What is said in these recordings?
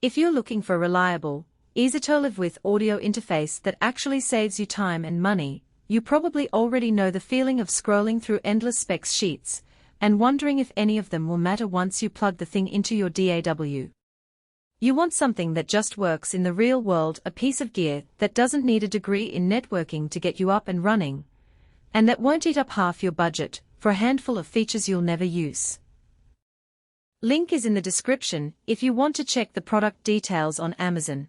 If you're looking for a reliable, easy-to-live-with audio interface that actually saves you time and money, you probably already know the feeling of scrolling through endless specs sheets and wondering if any of them will matter once you plug the thing into your DAW. You want something that just works in the real world, a piece of gear that doesn't need a degree in networking to get you up and running, and that won't eat up half your budget for a handful of features you'll never use. Link is in the description if you want to check the product details on Amazon.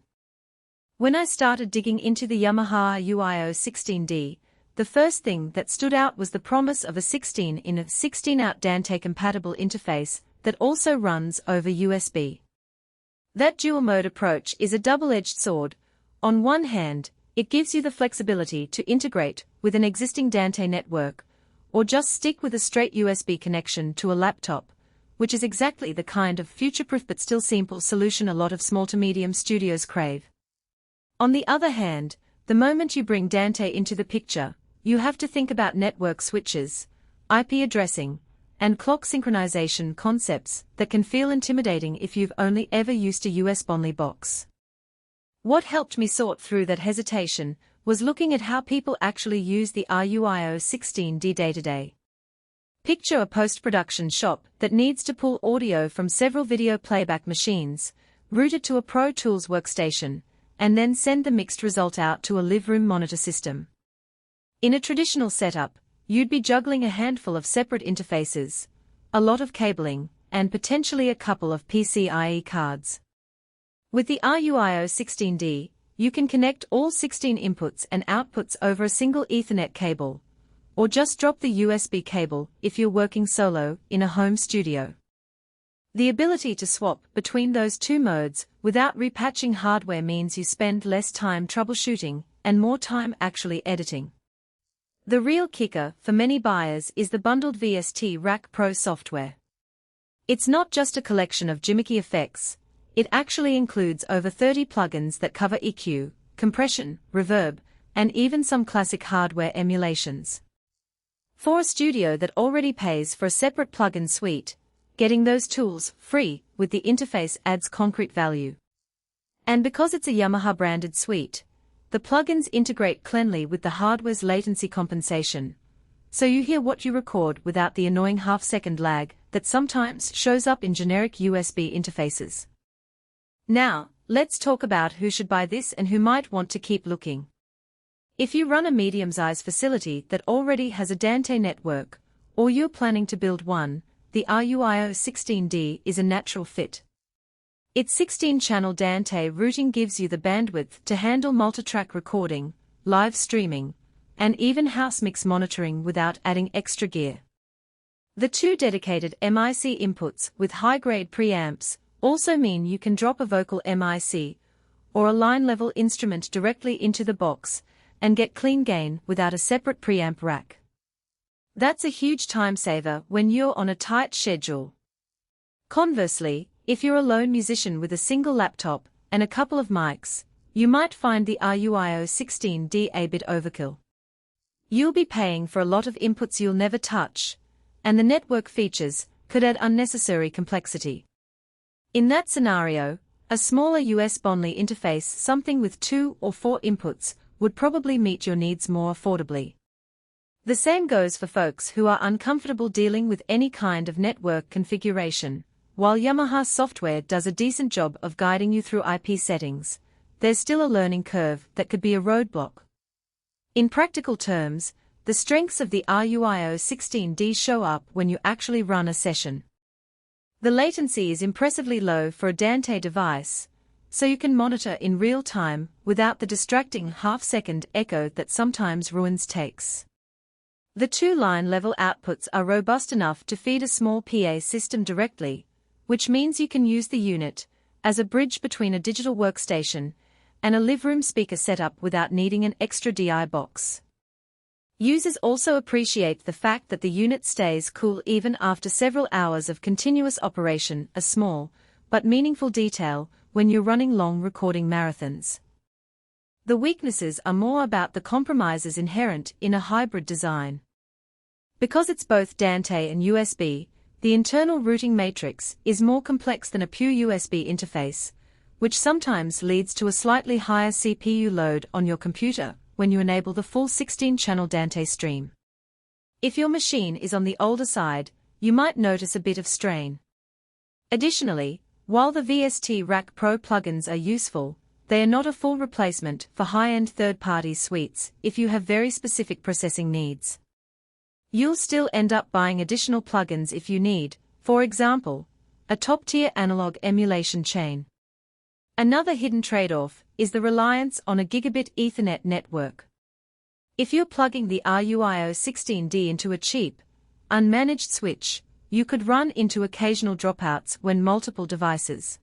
When I started digging into the Yamaha RUio16, the first thing that stood out was the promise of a 16-in, 16-out Dante-compatible interface that also runs over USB. That dual-mode approach is a double-edged sword. On one hand, it gives you the flexibility to integrate with an existing Dante network, or just stick with a straight USB connection to a laptop, which is exactly the kind of future-proof but still simple solution a lot of small to medium studios crave. On the other hand, the moment you bring Dante into the picture, you have to think about network switches, IP addressing, and clock synchronization concepts that can feel intimidating if you've only ever used a USB-only box. What helped me sort through that hesitation was looking at how people actually use the RUio16 day-to-day. Picture a post-production shop that needs to pull audio from several video playback machines, route it to a Pro Tools workstation, and then send the mixed result out to a live room monitor system. In a traditional setup, you'd be juggling a handful of separate interfaces, a lot of cabling, and potentially a couple of PCIe cards. With the RUio16, you can connect all 16 inputs and outputs over a single Ethernet cable, or just drop the USB cable if you're working solo in a home studio. The ability to swap between those two modes without repatching hardware means you spend less time troubleshooting and more time actually editing. The real kicker for many buyers is the bundled VST Rack Pro software. It's not just a collection of gimmicky effects, it actually includes over 30 plugins that cover EQ, compression, reverb, and even some classic hardware emulations. For a studio that already pays for a separate plugin suite, getting those tools free with the interface adds concrete value. And because it's a Yamaha branded suite, the plugins integrate cleanly with the hardware's latency compensation, so you hear what you record without the annoying half-second lag that sometimes shows up in generic USB interfaces. Now, let's talk about who should buy this and who might want to keep looking. If you run a medium-sized facility that already has a Dante network, or you're planning to build one, the RUio16 is a natural fit. Its 16-channel Dante routing gives you the bandwidth to handle multitrack recording, live streaming, and even house mix monitoring without adding extra gear. The two dedicated MIC inputs with high-grade preamps also mean you can drop a vocal MIC or a line-level instrument directly into the box and get clean gain without a separate preamp rack. That's a huge time saver when you're on a tight schedule. Conversely, if you're a lone musician with a single laptop and a couple of mics, you might find the RUio16 a bit overkill. You'll be paying for a lot of inputs you'll never touch, and the network features could add unnecessary complexity. In that scenario, a smaller USB-only interface, something with 2 or 4 inputs, would probably meet your needs more affordably. The same goes for folks who are uncomfortable dealing with any kind of network configuration. While Yamaha software does a decent job of guiding you through IP settings, there's still a learning curve that could be a roadblock. In practical terms, the strengths of the RUio16 show up when you actually run a session. The latency is impressively low for a Dante device, so you can monitor in real time without the distracting half-second echo that sometimes ruins takes. The two line-level outputs are robust enough to feed a small PA system directly, which means you can use the unit as a bridge between a digital workstation and a live room speaker setup without needing an extra DI box. Users also appreciate the fact that the unit stays cool even after several hours of continuous operation, a small but meaningful detail when you're running long recording marathons. The weaknesses are more about the compromises inherent in a hybrid design. Because it's both Dante and USB, the internal routing matrix is more complex than a pure USB interface, which sometimes leads to a slightly higher CPU load on your computer when you enable the full 16-channel Dante stream. If your machine is on the older side, you might notice a bit of strain. Additionally, while the VST Rack Pro plugins are useful, they are not a full replacement for high-end third-party suites if you have very specific processing needs. You'll still end up buying additional plugins if you need, for example, a top-tier analog emulation chain. Another hidden trade-off is the reliance on a gigabit Ethernet network. If you're plugging the RUio16D into a cheap, unmanaged switch, you could run into occasional dropouts when multiple devices